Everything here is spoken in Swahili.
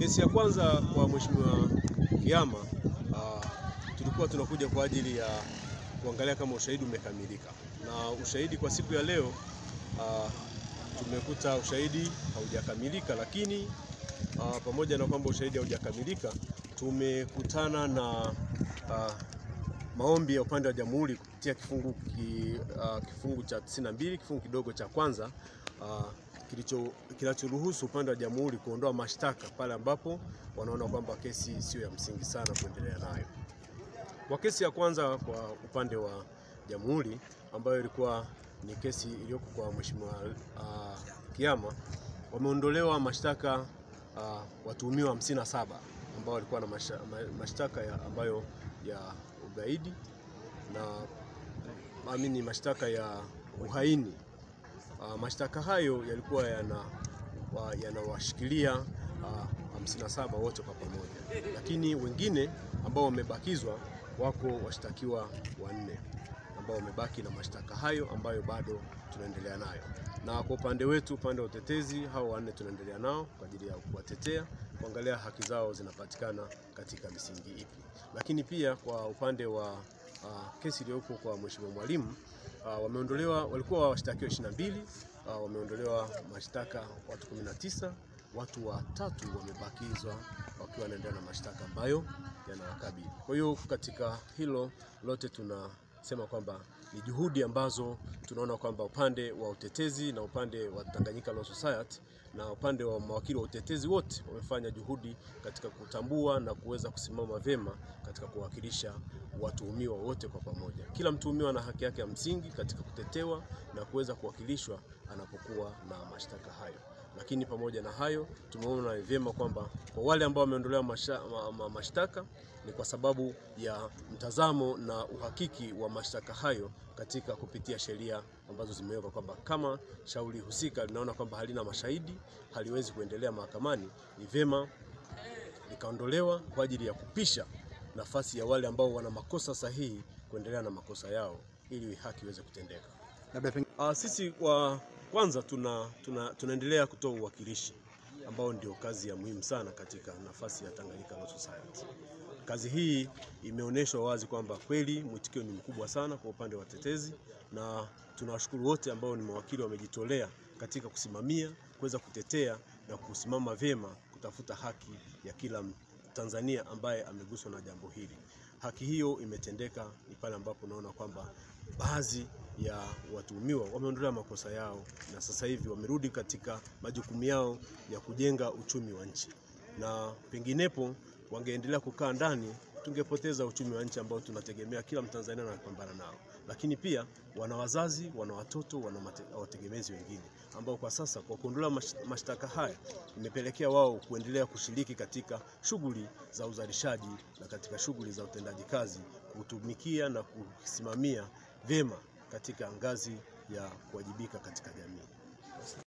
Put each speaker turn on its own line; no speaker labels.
Kesi ya kwanza kwa Mheshimiwa Kiama, tulikuwa tunakuja kwa ajili ya kuangalia kama ushahidi umekamilika. Na ushahidi kwa siku ya leo tumekuta ushahidi haujakamilika, lakini pamoja na kwamba ushahidi haujakamilika, tumekutana na maombi ya upande wa Jamhuri kupitia kifungu cha 92 kifungu kidogo cha kwanza kinachoruhusu upande wa Jamhuri kuondoa mashtaka pale ambapo wanaona kwamba kesi sio ya msingi sana kuendelea nayo. Kwa kesi ya kwanza kwa upande wa Jamhuri, ambayo ilikuwa ni kesi iliyoko kwa Mheshimiwa Kiama, wameondolewa mashtaka watuhumiwa 57 ambao walikuwa na mashtaka ambayo ya ugaidi na mashtaka ya uhaini. Mashtaka hayo yalikuwa yanawashikilia 57 wote kwa pamoja, lakini wengine ambao wamebakizwa wako washtakiwa 4 ambao wamebaki na mashtaka hayo ambayo bado tunaendelea nayo. Na kwa upande wetu, upande wa utetezi, hao 4 tunaendelea nao kwa ajili ya kuwatetea, kuangalia haki zao zinapatikana katika misingi ipi. Lakini pia kwa upande wa kesi iliyopo kwa Mheshimiwa Mwalimu, wameondolewa, walikuwa washtakiwa 22, wameondolewa mashtaka watu 19, watu 3 wamebakizwa wakiwa wanaendelea na mashtaka ambayo yanawakabili. Kwa hiyo katika hilo lote tunasema kwamba ni juhudi ambazo tunaona kwamba upande wa utetezi na upande wa Tanganyika Law Society na upande wa mawakili wa utetezi wote wamefanya juhudi katika kutambua na kuweza kusimama vyema katika kuwakilisha watuhumiwa wote kwa pamoja. Kila mtuhumiwa ana haki yake ya msingi katika kutetewa na kuweza kuwakilishwa anapokuwa na mashtaka hayo. Lakini pamoja na hayo, tumeona vyema kwamba kwa wale ambao wameondolewa mashtaka ni kwa sababu ya mtazamo na uhakiki wa mashtaka hayo katika kupitia sheria ambazo zimewekwa kwamba kama shauri husika linaona kwamba halina mashahidi, haliwezi kuendelea mahakamani, ni vyema likaondolewa kwa ajili ya kupisha nafasi ya wale ambao wana makosa sahihi kuendelea na makosa yao ili haki iweze kutendeka. Sisi kwa kwanza tunaendelea kutoa uwakilishi ambao ndio kazi ya muhimu sana katika nafasi ya Tanganyika Law Society. Kazi hii imeonyeshwa wazi kwamba kweli mwitikio ni mkubwa sana kwa upande wa watetezi, na tunawashukuru wote ambao ni mawakili wamejitolea katika kusimamia, kuweza kutetea na kusimama vyema kutafuta haki ya kila Tanzania ambaye ameguswa na jambo hili. Haki hiyo imetendeka ni pale ambapo naona kwamba baadhi ya watuhumiwa wameondolewa makosa yao na sasa hivi wamerudi katika majukumu yao ya kujenga uchumi wa nchi, na penginepo wangeendelea kukaa ndani tungepoteza uchumi wa nchi ambao tunategemea kila Mtanzania anapambana nao. Lakini pia wana wazazi, wana watoto, wana wategemezi wengine ambao kwa sasa kwa kuondolewa mashtaka haya imepelekea wao kuendelea kushiriki katika shughuli za uzalishaji na katika shughuli za utendaji kazi, kutumikia na kusimamia vyema katika ngazi ya kuwajibika katika jamii.